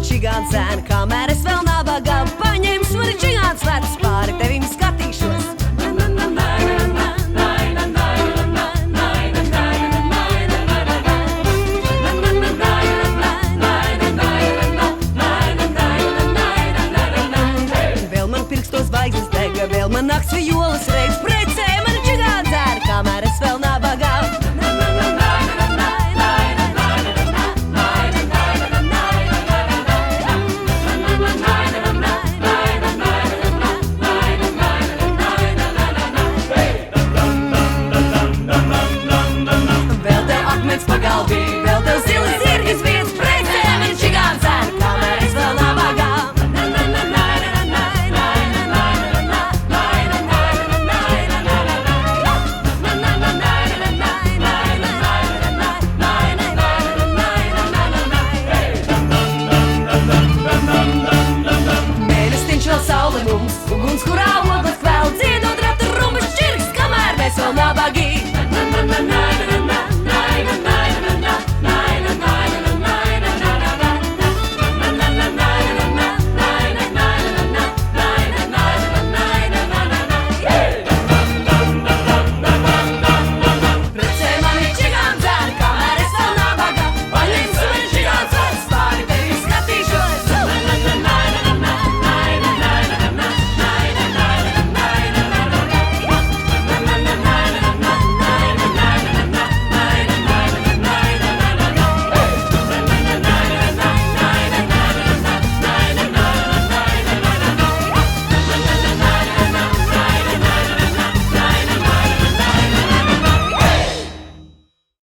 man čigāns zēn, kamēr es vēl nabagā paņemšu mani čigāns vecs, pāri tevim skatīšos. Vēl man pirkstos zvaigznes dega, vēl man nakts violas reiz precē mani čigāns zēn, kamēr es vēl nabagā. Vēl tev zili zirgi zviedz precē mani čigāns zēn, kamēr es vēl nabagā. Mēnestiņš vēl saule mums, uguns, kurā ogles kvēl, dziedot ratu rumbas čirks, kamēr mēs vēl nabagi.